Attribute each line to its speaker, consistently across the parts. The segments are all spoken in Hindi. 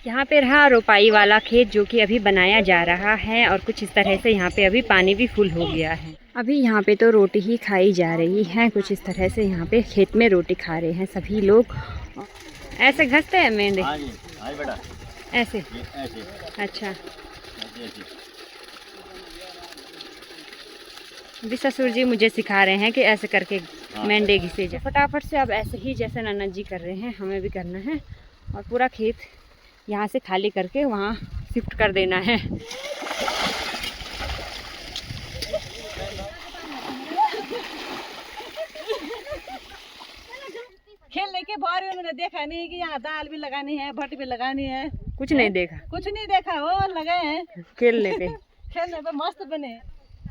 Speaker 1: यहाँ पे रहा रोपाई वाला खेत जो कि अभी बनाया जा रहा है और कुछ इस तरह से यहाँ पे अभी पानी भी फुल हो गया है। अभी यहाँ पे तो रोटी ही खाई जा रही है, कुछ इस तरह से यहाँ पे खेत में रोटी खा रहे हैं सभी लोग। ऐसे घसते हैं मेंढे?
Speaker 2: हाँ जी, हाँ बेटा।
Speaker 1: ऐसे?
Speaker 2: ऐसे।
Speaker 1: अच्छा।
Speaker 2: ऐसे।
Speaker 1: अभी ससुर जी मुझे सिखा रहे हैं कि ऐसे करके मेंढे घिसे जाए। फटाफट से अब ऐसे ही जैसे ननद जी कर रहे हैं हमें भी करना है और पूरा खेत यहाँ से खाली करके वहाँ शिफ्ट कर देना है।
Speaker 3: खेलने के बाहर उन्होंने देखा नहीं कि यहाँ दाल भी लगानी है, भट्ट भी लगानी है।
Speaker 1: कुछ नहीं देखा?
Speaker 3: कुछ नहीं देखा, वो लगे हैं
Speaker 1: खेलने पे।
Speaker 3: खेलने पे मस्त बने।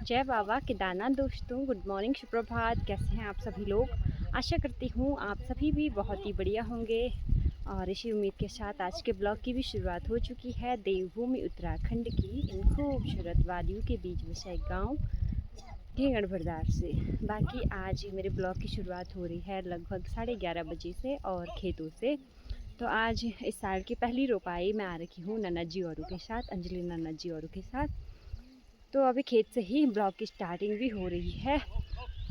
Speaker 1: जय बाबा केदारनाथ दोस्तों, गुड मॉर्निंग, सुप्रभात। कैसे हैं आप सभी लोग? आशा करती हूँ आप सभी भी बहुत ही बढ़िया होंगे और इसी उम्मीद के साथ आज के ब्लॉग की भी शुरुआत हो चुकी है। देवभूमि उत्तराखंड की इन खूबसूरत वादियों के बीच बसा एक गाँव ढेंगड़भरदार से। बाकी आज मेरे ब्लॉग की शुरुआत हो रही है लगभग 11:30 बजे से और खेतों से। तो आज इस साल की पहली रोपाई मैं आ रखी हूँ ननद जी औरों के साथ, अंजलि ननद जी औरों के साथ। तो अभी खेत से ही ब्लॉग की स्टार्टिंग भी हो रही है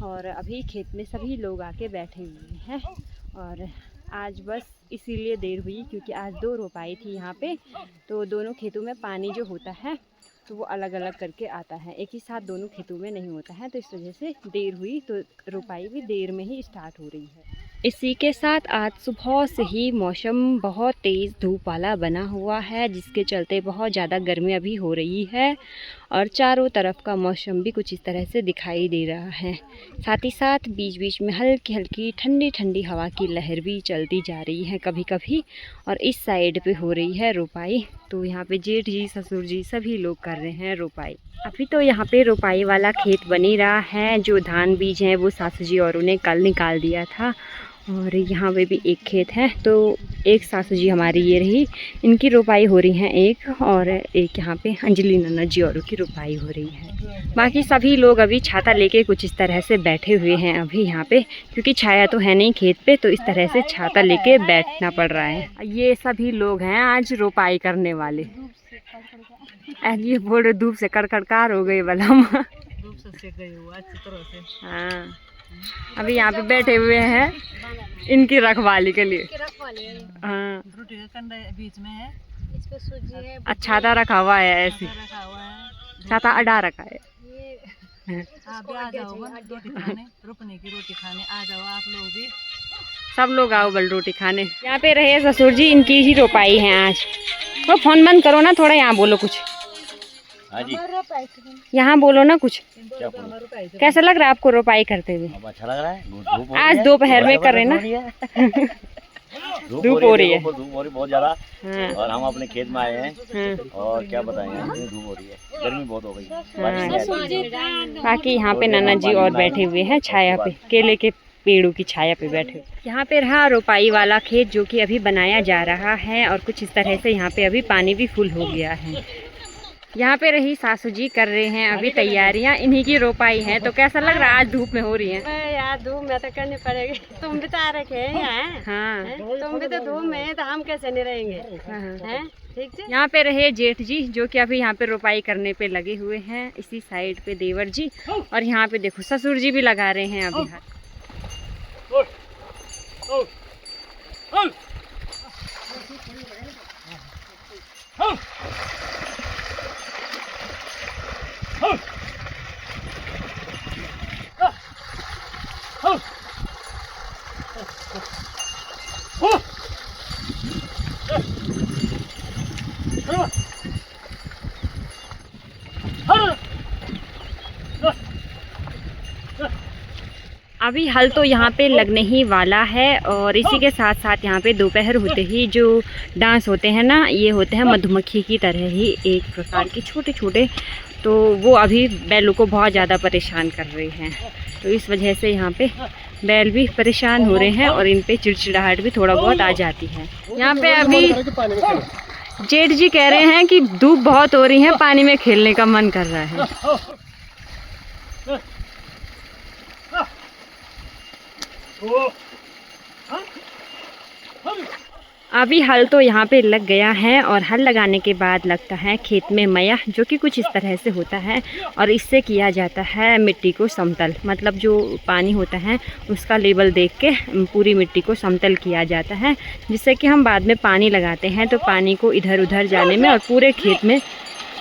Speaker 1: और अभी खेत में सभी लोग आके बैठे हुए हैं। और आज बस इसीलिए देर हुई क्योंकि आज 2 रोपाई थी यहाँ पे, तो दोनों खेतों में पानी जो होता है तो वो अलग अलग करके आता है, एक ही साथ दोनों खेतों में नहीं होता है, तो इस वजह से देर हुई। तो रोपाई भी देर में ही स्टार्ट हो रही है। इसी के साथ आज सुबह से ही मौसम बहुत तेज़ धूप वाला बना हुआ है, जिसके चलते बहुत ज़्यादा गर्मी अभी हो रही है और चारों तरफ का मौसम भी कुछ इस तरह से दिखाई दे रहा है। साथ ही साथ बीच बीच में हल्की हल्की ठंडी ठंडी हवा की लहर भी चलती जा रही है कभी कभी। और इस साइड पे हो रही है रोपाई, तो यहाँ पे जेठ जी ससुर जी सभी लोग कर रहे हैं रोपाई। अभी तो यहाँ पे रोपाई वाला खेत बन ही रहा है। जो धान बीज हैं वो सासू जी और उन्हें कल निकाल दिया था और यहाँ पे भी एक खेत है, तो एक सासू जी हमारी ये रही, इनकी रोपाई हो रही है एक, और एक यहाँ पे अंजलि नन्ना जी औरों की रोपाई हो रही है। बाकी सभी लोग अभी छाता लेके कुछ इस तरह से बैठे हुए हैं अभी यहाँ पे, क्योंकि छाया तो है नहीं खेत पे, तो इस तरह से छाता लेके बैठना पड़ रहा है। ये सभी लोग हैं आज रोपाई करने वाले। ये बोल धूप से कड़कड़कार हो गई बलम।
Speaker 3: धूप से सेक गई हुआ अच्छी तरह से।
Speaker 1: हाँ, अभी यहाँ पे बैठे हुए हैं इनकी रखवाली के लिए। हाँ,
Speaker 3: रोटी का कंडा बीच में है, इसको सूजी है,
Speaker 1: छाता रखा हुआ है, ऐसे
Speaker 3: रखा हुआ है,
Speaker 1: छाता अड़ा रखा है।
Speaker 3: आप भी आ जाओ रोटी खाने, रुकने की रोटी खाने आ जाओ आप लोग भी।
Speaker 1: सब लोग आओ बल रोटी खाने। यहाँ पे रहे ससुर जी, इनकी ही रोपाई है आज। वो फोन बंद करो ना थोड़ा, यहाँ बोलो कुछ।
Speaker 2: हाँ जी।
Speaker 1: यहाँ बोलो ना कुछ।
Speaker 2: क्या बोलूं?
Speaker 1: कैसा लग रहा है आपको रोपाई करते हुए?
Speaker 2: अब अच्छा लग रहा है। धूप हो रही
Speaker 1: आज
Speaker 2: है,
Speaker 1: दोपहर में कर रहे ना।
Speaker 2: धूप हो रही है, धूप हो रही बहुत ज्यादा।
Speaker 1: हाँ।
Speaker 2: और हम अपने खेत में आए हैं।
Speaker 1: हाँ।
Speaker 2: और क्या बताएंगे, इतनी धूप हो रही है, गर्मी बहुत हो गई।
Speaker 1: हाँ। बाकी यहाँ पे नन्ना जी और बैठे हुए हैं छाया पे, केले के पेड़ों की छाया पे बैठे हुए। यहाँ पे रहा रोपाई वाला खेत जो कि अभी बनाया जा रहा है और कुछ इस तरह से यहाँ पे अभी पानी भी फुल हो गया है। यहाँ पे रही सासू जी कर रहे हैं अभी तैयारियाँ, इन्हीं की रोपाई है। तो कैसा लग रहा है आज धूप में हो रही है?
Speaker 3: यार धूप में तो करनी पड़ेगी, तुम भी तो आ रखे हैं यहाँ।
Speaker 1: हाँ,
Speaker 3: तुम भी तो धूप में, तो हम कैसे नहीं रहेंगे?
Speaker 1: हाँ।
Speaker 3: ठीक है।
Speaker 1: यहाँ पे रहे जेठ जी जो कि अभी यहाँ पे रोपाई करने पे लगे हुए हैं, इसी साइड पे देवर जी, और यहाँ पे देखो ससुर जी भी लगा रहे हैं अभी हाथ। अभी हल तो यहाँ पे लगने ही वाला है और इसी के साथ साथ यहाँ पे दोपहर होते ही जो डांस होते हैं ना, ये होते हैं मधुमक्खी की तरह ही एक प्रकार के छोटे छोटे, तो वो अभी बैलों को बहुत ज़्यादा परेशान कर रहे हैं। तो इस वजह से यहाँ पे बैल भी परेशान हो रहे हैं और इन पे चिड़चिड़ाहट भी थोड़ा बहुत आ जाती है। यहाँ पे अभी जेठ जी कह रहे हैं कि धूप बहुत हो रही है, पानी में खेलने का मन कर रहा है। अभी हल तो यहाँ पे लग गया है और हल लगाने के बाद लगता है खेत में मया, जो कि कुछ इस तरह से होता है। और इससे किया जाता है मिट्टी को समतल, मतलब जो पानी होता है उसका लेवल देख के पूरी मिट्टी को समतल किया जाता है, जिससे कि हम बाद में पानी लगाते हैं तो पानी को इधर उधर जाने में और पूरे खेत में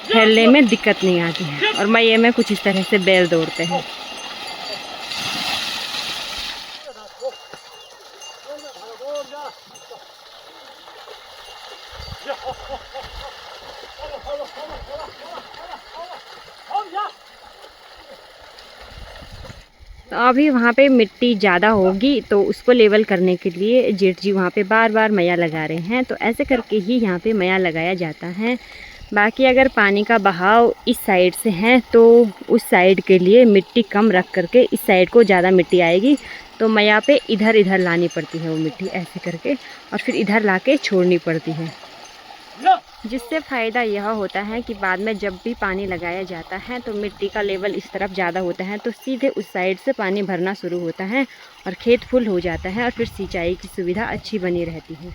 Speaker 1: फैलने में दिक्कत नहीं आती है। और मये में कुछ इस तरह से बैल दौड़ते हैं। तो अभी वहाँ पे मिट्टी ज़्यादा होगी तो उसको लेवल करने के लिए जेठ जी वहाँ पे बार बार मया लगा रहे हैं। तो ऐसे करके ही यहाँ पे मया लगाया जाता है। बाकी अगर पानी का बहाव इस साइड से है तो उस साइड के लिए मिट्टी कम रख करके इस साइड को ज़्यादा मिट्टी आएगी, तो मया पे इधर इधर लानी पड़ती है वो मिट्टी ऐसे करके, और फिर इधर ला के छोड़नी पड़ती है। जिससे फ़ायदा यह होता है कि बाद में जब भी पानी लगाया जाता है तो मिट्टी का लेवल इस तरफ ज़्यादा होता है तो सीधे उस साइड से पानी भरना शुरू होता है और खेत फुल हो जाता है और फिर सिंचाई की सुविधा अच्छी बनी रहती है।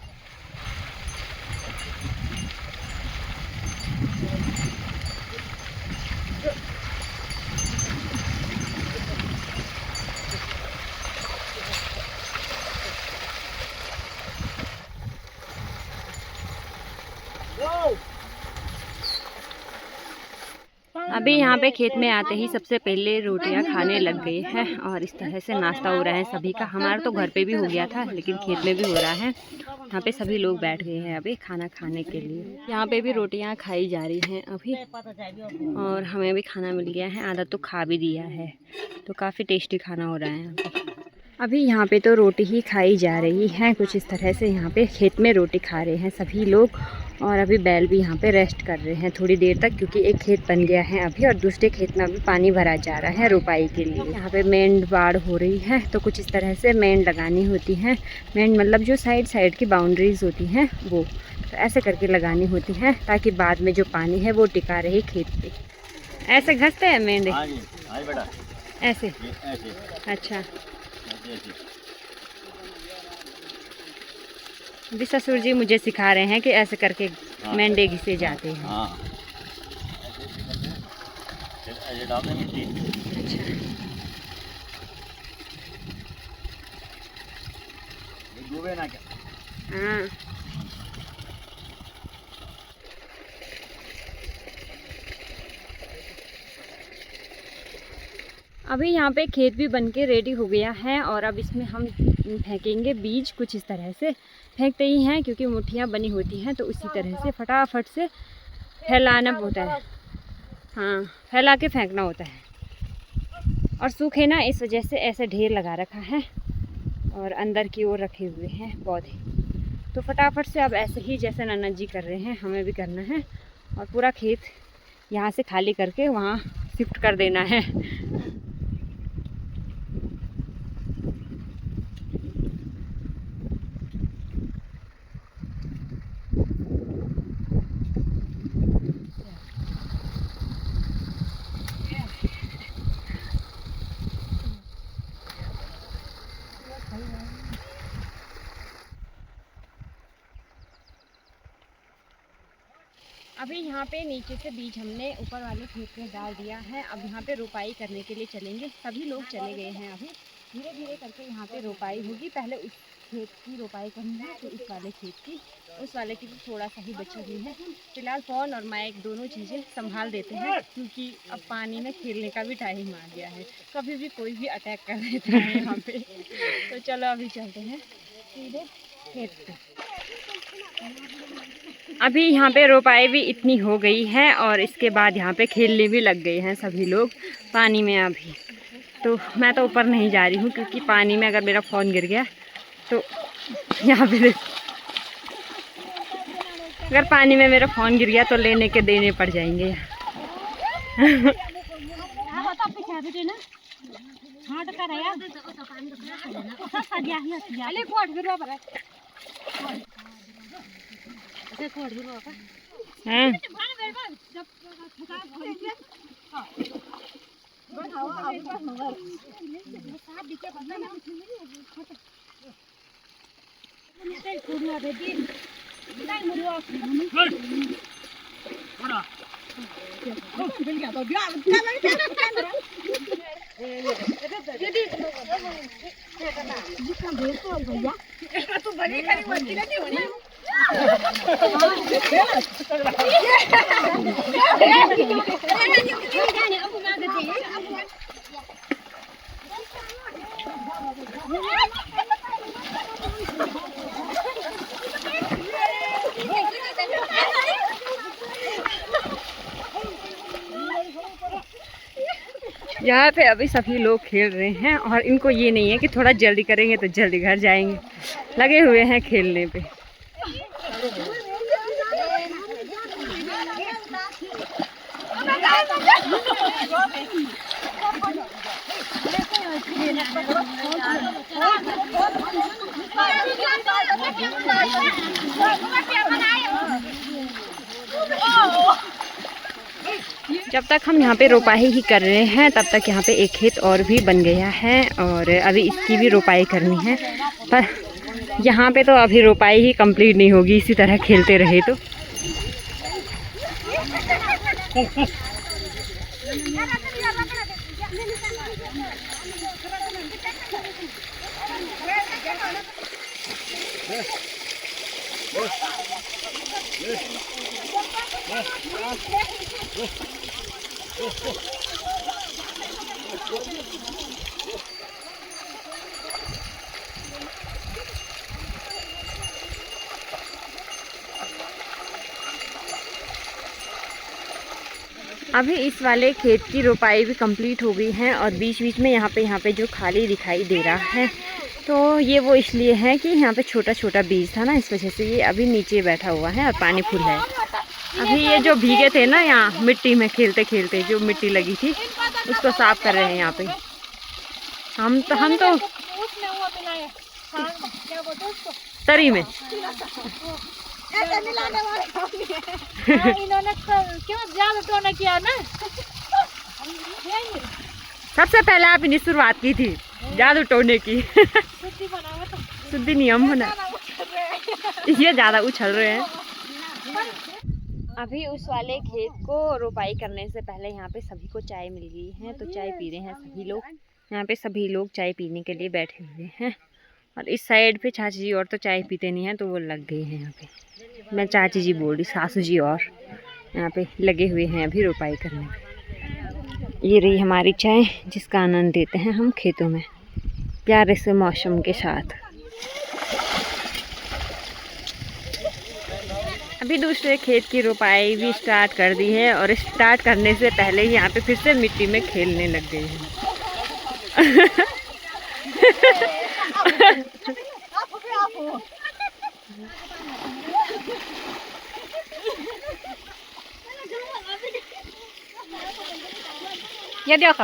Speaker 1: अभी यहाँ पे खेत में आते ही सबसे पहले रोटियाँ खाने लग गए हैं और इस तरह से नाश्ता हो रहा है सभी का। हमारा तो घर पे भी हो गया था लेकिन खेत में भी हो रहा है। यहाँ पे सभी लोग बैठ गए हैं अभी खाना खाने के लिए। यहाँ पे भी रोटियाँ खाई जा रही हैं अभी और हमें भी खाना मिल गया है, आधा तो खा भी दिया है, तो काफ़ी टेस्टी खाना हो रहा है। अभी यहाँ पे तो रोटी ही खाई जा रही है कुछ इस तरह से। यहाँ पे खेत में रोटी खा रहे हैं सभी लोग और अभी बैल भी यहाँ पे रेस्ट कर रहे हैं थोड़ी देर तक, क्योंकि एक खेत बन गया है अभी और दूसरे खेत में अभी पानी भरा जा रहा है रोपाई के लिए। यहाँ पे मेंढ बाढ़ हो रही है तो कुछ इस तरह से मेंढ लगानी होती है। मेंढ मतलब जो साइड साइड की बाउंड्रीज होती हैं वो, तो ऐसे करके लगानी होती हैं ताकि बाद में जो पानी है वो टिका रहे खेत पे। ऐसे घसते हैं मेंढे?
Speaker 2: हाँ जी, हाँ बेटा,
Speaker 1: ऐसे?
Speaker 2: ऐसे
Speaker 1: अच्छा।
Speaker 2: ऐसे।
Speaker 1: अभी ससुर जी मुझे सिखा रहे हैं कि ऐसे करके मेंढे घिसे जाते हैं।
Speaker 2: हाँ, ऐसे डाल दें मिट्टी।
Speaker 1: अच्छा,
Speaker 2: डूबे ना क्या?
Speaker 1: हाँ। अभी यहाँ पे खेत भी बनके रेडी हो गया है और अब इसमें हम फेंकेंगे बीज। कुछ इस तरह से फेंकते ही हैं क्योंकि मुट्ठियाँ बनी होती हैं तो उसी तरह से फटाफट से फैलाना होता है। हाँ, फैला के फेंकना होता है। और सूखे ना इस वजह से ऐसे ढेर लगा रखा है और अंदर की ओर रखे हुए हैं पौधे। तो फटाफट से अब ऐसे ही जैसे नन्ना जी कर रहे हैं हमें भी करना है और पूरा खेत यहाँ से खाली करके वहाँ शिफ्ट कर देना है। अभी यहाँ पे नीचे से बीज हमने ऊपर वाले खेत में डाल दिया है। अब यहाँ पे रोपाई करने के लिए चलेंगे। सभी लोग चले गए हैं। अभी धीरे धीरे करके यहाँ पे रोपाई होगी। पहले उस खेत की रोपाई करनी है फिर इस वाले खेत की। उस वाले की भी थोड़ा सा ही बची हुई है। फिलहाल फ़ोन और माइक दोनों चीज़ें संभाल देते हैं क्योंकि अब पानी में खेलने का भी टाइम आ गया है। कभी भी कोई भी अटैक कर देता है यहाँ पे। तो चलो अभी चलते हैं सीधे खेत पे। अभी यहाँ पे रोपाई भी इतनी हो गई है और इसके बाद यहाँ पे खेलने भी लग गए हैं सभी लोग पानी में। अभी तो मैं तो ऊपर नहीं जा रही हूँ क्योंकि पानी में अगर मेरा फ़ोन गिर गया तो यहाँ पे अगर पानी में मेरा फ़ोन गिर गया तो लेने के देने पड़ जाएंगे। हाँ। यहाँ पे अभी सभी लोग खेल रहे हैं और इनको ये नहीं है कि थोड़ा जल्दी करेंगे तो जल्दी घर जाएंगे, लगे हुए हैं खेलने पे। जब तक हम यहाँ पे रोपाई ही कर रहे हैं तब तक यहाँ पे एक खेत और भी बन गया है और अभी इसकी भी रोपाई करनी है, पर यहाँ पे तो अभी रोपाई ही कंप्लीट नहीं होगी इसी तरह खेलते रहे तो। अभी इस वाले खेत की रोपाई भी कंप्लीट हो गई है और बीच बीच में यहाँ पे जो खाली दिखाई दे रहा है तो ये वो इसलिए है कि यहाँ पे छोटा छोटा बीज था ना, इस वजह से ये अभी नीचे बैठा हुआ है और पानी फुल है। अभी ये जो भीगे थे ना यहाँ मिट्टी में खेलते खेलते जो मिट्टी लगी थी उसको साफ कर रहे हैं यहाँ पे। हम तो तरी में
Speaker 3: इन्होंने क्यों ज्यादा टोना किया ना।
Speaker 1: सबसे पहले आप इन्हें शुरुआत की थी जादू टोने की। शुद्धि नियम होना, ये ज्यादा उछल रहे हैं। अभी उस वाले खेत को रोपाई करने से पहले यहाँ पे सभी को चाय मिल गई है तो चाय पी रहे हैं सभी लोग। यहाँ पे सभी लोग चाय पीने के लिए बैठे हुए हैं और इस साइड पे चाची जी और तो चाय पीते नहीं हैं तो वो लग गए हैं यहाँ पे। मैं चाची जी बोल रही, सासू जी और यहाँ पे लगे हुए हैं अभी रोपाई करने में। ये रही हमारी चाय जिसका आनंद लेते हैं हम खेतों में प्यारे से मौसम के साथ। अभी दूसरे खेत की रोपाई भी स्टार्ट कर दी है और स्टार्ट करने से पहले ही यहाँ पे फिर से मिट्टी में खेलने लग गए हैं। ये देखो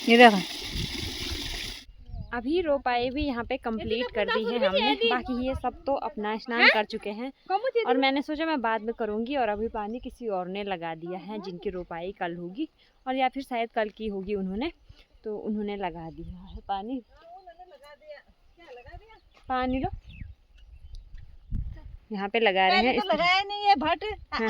Speaker 1: ये देखो अभी रोपाई भी यहाँ पे कंप्लीट कर दी है हमने। बाकी ये सब तो अपना स्नान कर चुके हैं और मैंने सोचा मैं बाद में करूँगी और अभी पानी किसी और ने लगा दिया है जिनकी रोपाई कल होगी और या फिर शायद कल की होगी उन्होंने, तो उन्होंने लगा दिया है पानी। पानी लो यहाँ पे लगा रहे हैं।
Speaker 3: लगाया नहीं है भट,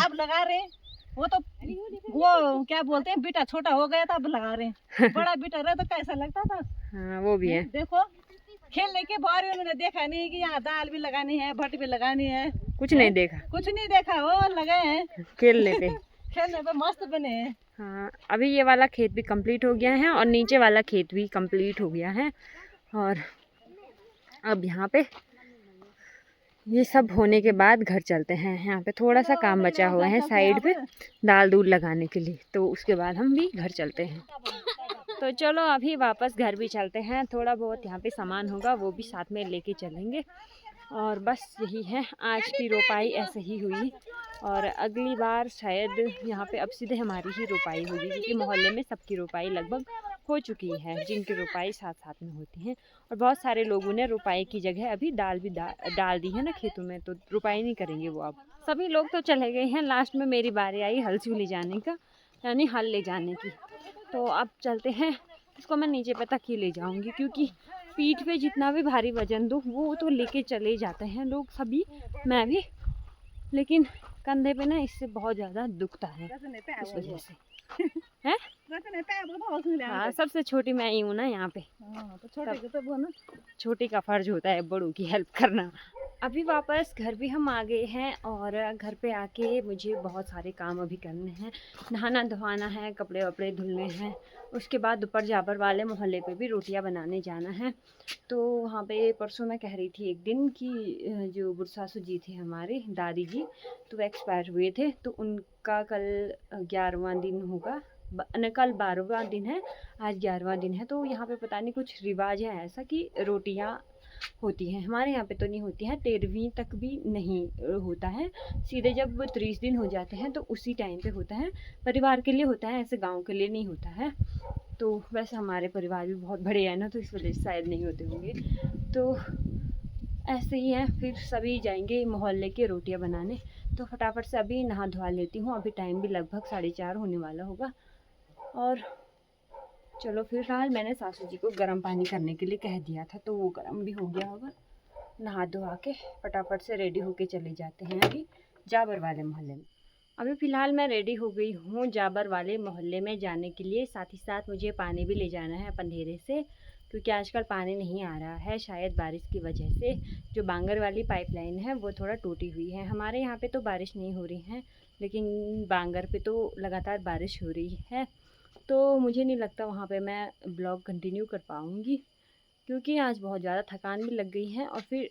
Speaker 3: अब लगा रहे हैं। वो क्या बोलते हैं बेटा छोटा हो गया था अब लगा रहे हैं। बड़ा बेटा रहा तो कैसा लगता था।
Speaker 1: हाँ वो भी है।
Speaker 3: देखो खेलने के बाद उन्होंने देखा नहीं कि यहाँ दाल भी लगानी है भट भी लगानी है,
Speaker 1: कुछ नहीं देखा,
Speaker 3: कुछ नहीं देखा, वो लगे हैं
Speaker 1: खेलने पे।
Speaker 3: खेलने पे मस्त बने हैं।
Speaker 1: हाँ अभी ये वाला खेत भी कंप्लीट हो गया है और नीचे वाला खेत भी कंप्लीट हो गया है और अब यहाँ पे ये सब होने के बाद घर चलते हैं। यहाँ पे थोड़ा सा काम बचा हुआ है साइड पे दाल दूल लगाने के लिए, तो उसके बाद हम भी घर चलते हैं। तो चलो अभी वापस घर भी चलते हैं। थोड़ा बहुत यहाँ पे सामान होगा वो भी साथ में लेके चलेंगे और बस यही है आज की रोपाई ऐसे ही हुई और अगली बार शायद यहाँ पे अब सीधे हमारी ही रोपाई होगी क्योंकि मोहल्ले में सबकी रोपाई लगभग हो चुकी है जिनकी रोपाई साथ साथ में होती हैं और बहुत सारे लोगों ने रोपाई की जगह अभी दाल भी डाल दी है ना खेतों में, तो रोपाई नहीं करेंगे वो। अब सभी लोग तो चले गए हैं, लास्ट में मेरी बारी आई हल ले जाने का यानी हल ले जाने की। तो अब चलते हैं, इसको मैं नीचे पे तक ही ले जाऊंगी, क्योंकि पीठ पे जितना भी भारी वजन दो वो तो लेके चले जाते हैं लोग सभी, मैं भी, लेकिन कंधे पे ना इससे बहुत ज़्यादा दुखता है इस वजह से। हैं? हाँ, सबसे छोटी मैं ही हूँ ना यहाँ पे,
Speaker 3: तो छोटे के तो वो ना
Speaker 1: छोटी का फर्ज होता है बड़ों की हेल्प करना। अभी वापस घर भी हम आ गए हैं, और घर पे आके मुझे बहुत सारे काम अभी करने हैं। नहाना धोना है, कपड़े वपड़े धुलने हैं, उसके बाद ऊपर जाबर वाले मोहल्ले पे भी रोटियां बनाने जाना है। तो वहाँ पे परसों मैं कह रही थी एक दिन कि जो बुढ़सासु जी थे हमारे दादी जी, तो वो एक्सपायर हुए थे, तो उनका कल 11वां दिन होगा, कल 12वां दिन है, आज 11वां दिन है। तो यहाँ पे पता नहीं कुछ रिवाज है ऐसा कि रोटियाँ होती हैं, हमारे यहाँ पे तो नहीं होती हैं, 13वीं तक भी नहीं होता है, सीधे जब 30 दिन हो जाते हैं तो उसी टाइम पे होता है। परिवार के लिए होता है, ऐसे गांव के लिए नहीं होता है। तो वैसे हमारे परिवार भी बहुत बड़े हैं ना, तो इस वजह से शायद नहीं होते होंगे। तो ऐसे ही है, फिर सभी जाएंगे मोहल्ले के रोटियां बनाने। तो फटाफट से अभी नहा धोवा लेती हूँ, अभी टाइम भी लगभग 4:30 होने वाला होगा। और चलो फिलहाल मैंने सासू जी को गर्म पानी करने के लिए कह दिया था, तो वो गर्म भी हो गया होगा। नहा धोवा के फटाफट से रेडी होके चले जाते हैं अभी जाबर वाले मोहल्ले में। अभी फ़िलहाल मैं रेडी हो गई हूँ जाबर वाले मोहल्ले में जाने के लिए, साथ ही साथ मुझे पानी भी ले जाना है पंधेरे से, क्योंकि आजकल पानी नहीं आ रहा है, शायद बारिश की वजह से। जो बांगर वाली पाइपलाइन है वो थोड़ा टूटी हुई है। हमारे यहाँ पे तो बारिश नहीं हो रही है, लेकिन बांगर पे तो लगातार बारिश हो रही है। तो मुझे नहीं लगता वहाँ पे मैं ब्लॉग कंटिन्यू कर पाऊँगी, क्योंकि आज बहुत ज़्यादा थकान भी लग गई है, और फिर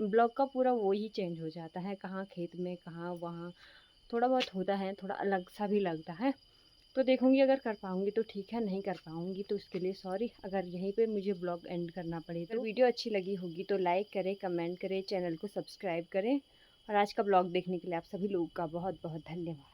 Speaker 1: ब्लॉग का पूरा वो ही चेंज हो जाता है, कहाँ खेत में कहाँ वहाँ, थोड़ा बहुत होता है, थोड़ा अलग सा भी लगता है। तो देखूँगी, अगर कर पाऊँगी तो ठीक है, नहीं कर पाऊँगी तो उसके लिए सॉरी। अगर यहीं पे मुझे ब्लॉग एंड करना पड़े तो वीडियो अच्छी लगी होगी तो लाइक करें, कमेंट करें, चैनल को सब्सक्राइब करें, और आज का ब्लॉग देखने के लिए आप सभी लोगों का बहुत बहुत धन्यवाद।